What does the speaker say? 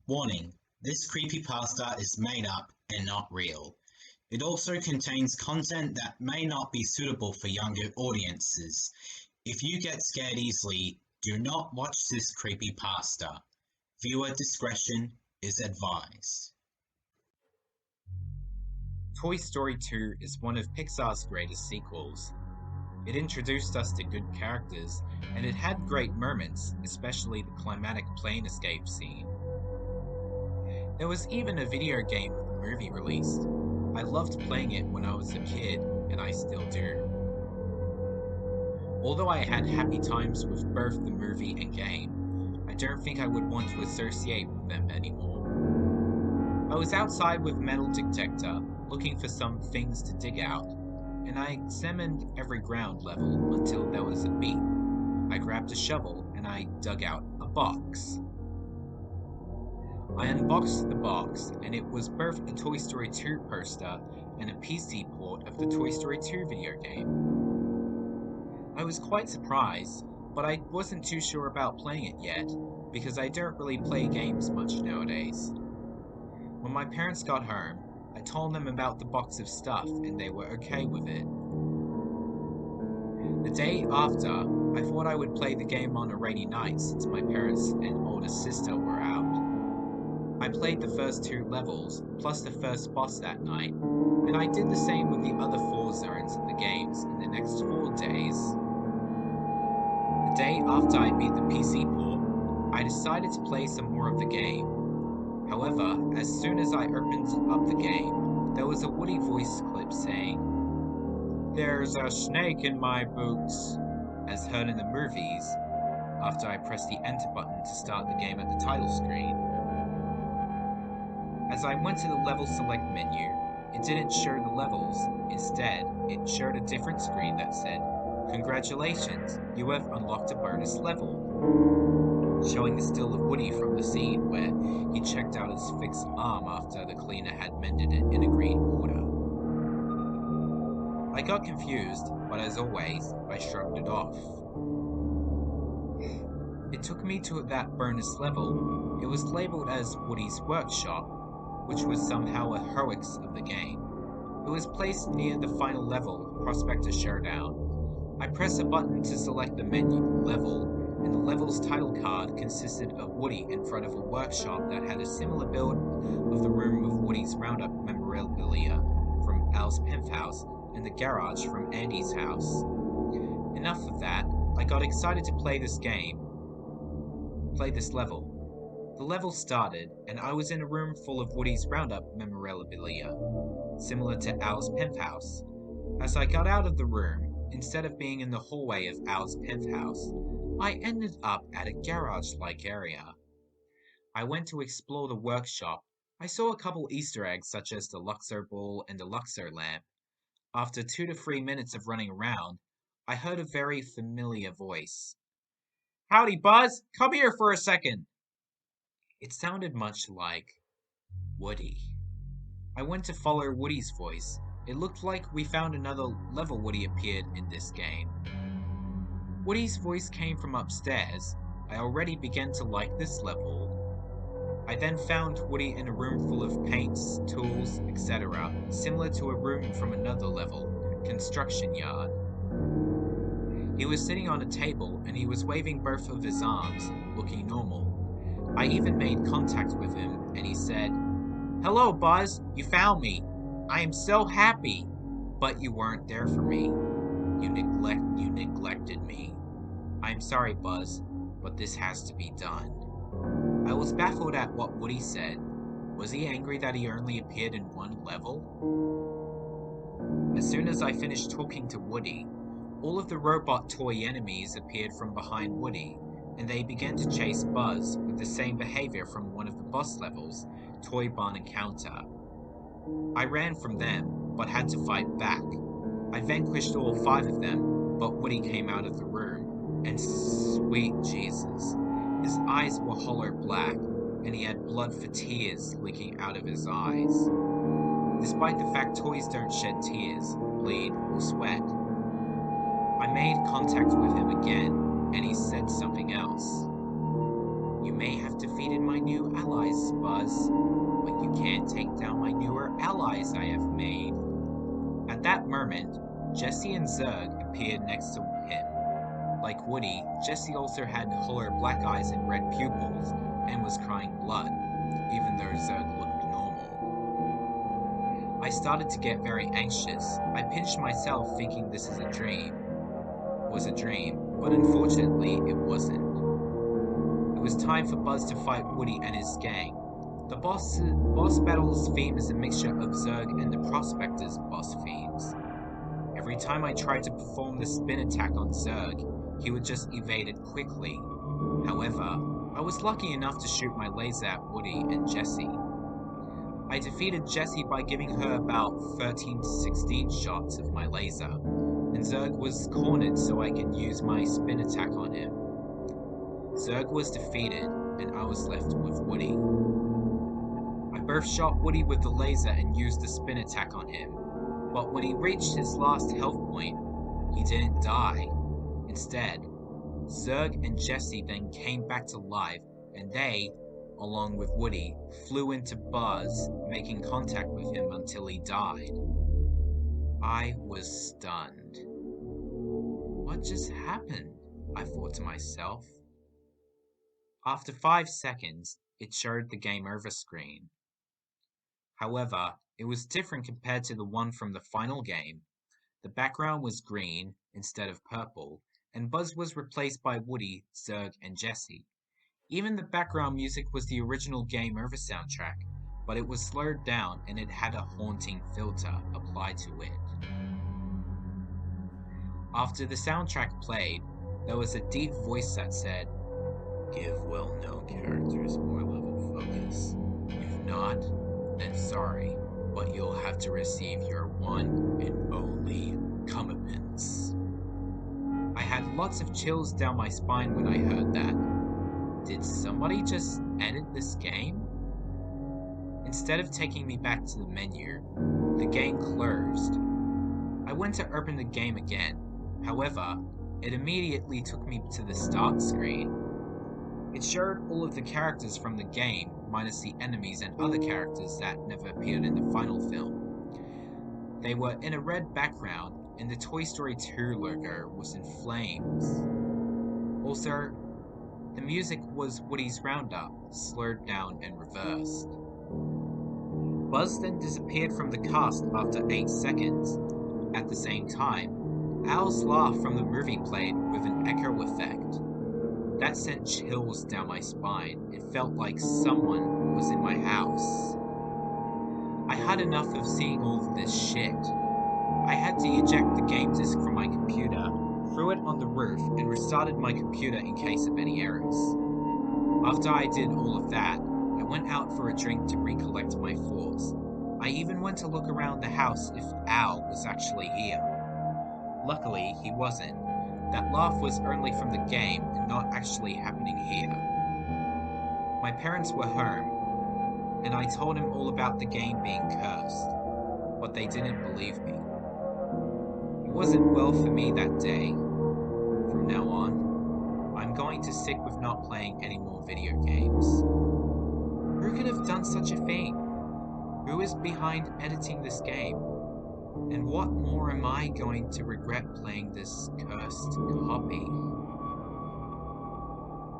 Warning: this creepypasta is made up and not real. It also contains content that may not be suitable for younger audiences. If you get scared easily, do not watch this creepypasta. Viewer discretion is advised. Toy Story 2 is one of Pixar's greatest sequels. It introduced us to good characters, and it had great moments, especially the climatic plane escape scene. There was even a video game with the movie released. I loved playing it when I was a kid, and I still do. Although I had happy times with both the movie and game, I don't think I would want to associate with them anymore. I was outside with metal detector, looking for some things to dig out, and I examined every ground level until there was a beat. I grabbed a shovel and I dug out a box. I unboxed the box, and it was both a Toy Story 2 poster and a PC port of the Toy Story 2 video game. I was quite surprised, but I wasn't too sure about playing it yet, because I don't really play games much nowadays. When my parents got home, I told them about the box of stuff and they were okay with it. The day after, I thought I would play the game on a rainy night since my parents and older sister were out. I played the first 2 levels, plus the first boss that night, and I did the same with the other 4 zones of the games in the next 4 days. The day after I beat the PC port, I decided to play some more of the game. However, as soon as I opened up the game, there was a Woody voice clip saying, "There's a snake in my boots," as heard in the movies, after I pressed the enter button to start the game at the title screen. As I went to the level select menu, it didn't show the levels. Instead, it showed a different screen that said, "Congratulations, you have unlocked a bonus level," showing the still of Woody from the scene where he checked out his fixed arm after the cleaner had mended it in a green border. I got confused, but as always, I shrugged it off. It took me to that bonus level. It was labeled as Woody's Workshop, which was somehow a hoax of the game. It was placed near the final level, Prospector Showdown. I pressed a button to select the menu level, and the level's title card consisted of Woody in front of a workshop that had a similar build of the room of Woody's Roundup memorabilia from Al's penthouse and the garage from Andy's house. Enough of that, I got excited to play this level. The level started, and I was in a room full of Woody's Roundup memorabilia, similar to Al's penthouse. As I got out of the room, instead of being in the hallway of Al's penthouse, I ended up at a garage-like area. I went to explore the workshop. I saw a couple Easter eggs such as the Luxo ball and the Luxo lamp. After 2 to 3 minutes of running around, I heard a very familiar voice. "Howdy, Buzz! Come here for a second!" It sounded much like Woody. I went to follow Woody's voice. It looked like we found another level Woody appeared in this game. Woody's voice came from upstairs. I already began to like this level. I then found Woody in a room full of paints, tools, etc., similar to a room from another level, Construction Yard. He was sitting on a table and he was waving both of his arms, looking normal. I even made contact with him and he said, "Hello, Buzz, you found me. I am so happy, but you weren't there for me. You neglected me. I'm sorry, Buzz, but this has to be done." I was baffled at what Woody said. Was he angry that he only appeared in one level? As soon as I finished talking to Woody, all of the robot toy enemies appeared from behind Woody, and they began to chase Buzz with the same behavior from one of the boss levels, Toy Barn Encounter. I ran from them, but had to fight back. I vanquished all 5 of them, but Woody came out of the room, and sweet Jesus, his eyes were hollow black, and he had blood for tears leaking out of his eyes. Despite the fact toys don't shed tears, bleed, or sweat. I made contact with him again, and he said something else. You may have defeated my new allies, Buzz, but you can't take down my newer allies I have made. At that moment, Jesse and Zurg appeared next to him. Like Woody, Jesse also had hollow black eyes and red pupils, and was crying blood, even though Zurg looked normal. I started to get very anxious. I pinched myself thinking this was a dream, but unfortunately it wasn't. It was time for Buzz to fight Woody and his gang. The boss battle's theme is a mixture of Zurg and the Prospector's boss themes. Every time I tried to perform the spin attack on Zurg, he would just evade it quickly. However, I was lucky enough to shoot my laser at Woody and Jessie. I defeated Jessie by giving her about 13 to 16 shots of my laser, and Zurg was cornered so I could use my spin attack on him. Zurg was defeated, and I was left with Woody. I both shot Woody with the laser and used the spin attack on him, but when he reached his last health point, he didn't die. Instead, Zurg and Jessie then came back to life, and they, along with Woody, flew into Buzz, making contact with him until he died. I was stunned. What just happened? I thought to myself. After 5 seconds, it showed the game over screen. However, it was different compared to the one from the final game. The background was green instead of purple, and Buzz was replaced by Woody, Zurg, and Jessie. Even the background music was the original Game Over soundtrack, but it was slowed down and it had a haunting filter applied to it. After the soundtrack played, there was a deep voice that said, "Give well-known characters more level focus. If not, then sorry, but you'll have to receive your one and only comeuppance." I had lots of chills down my spine when I heard that. Did somebody just edit this game? Instead of taking me back to the menu, the game closed. I went to open the game again. However, it immediately took me to the start screen. It showed all of the characters from the game, minus the enemies and other characters that never appeared in the final film. They were in a red background, and the Toy Story 2 logo was in flames. Also, the music was Woody's Roundup, slowed down and reversed. Buzz then disappeared from the cast after 8 seconds. At the same time, Al's laugh from the movie played with an echo effect. That sent chills down my spine. It felt like someone was in my house. I had enough of seeing all of this shit. I had to eject the game disc from my computer, threw it on the roof, and restarted my computer in case of any errors. After I did all of that, I went out for a drink to recollect my thoughts. I even went to look around the house if Al was actually here. Luckily, he wasn't. That laugh was only from the game and not actually happening here. My parents were home, and I told him all about the game being cursed, but they didn't believe me. It wasn't well for me that day. From now on, I'm going to stick with not playing any more video games. Who could have done such a thing? Who is behind editing this game? And what more am I going to regret playing this cursed copy?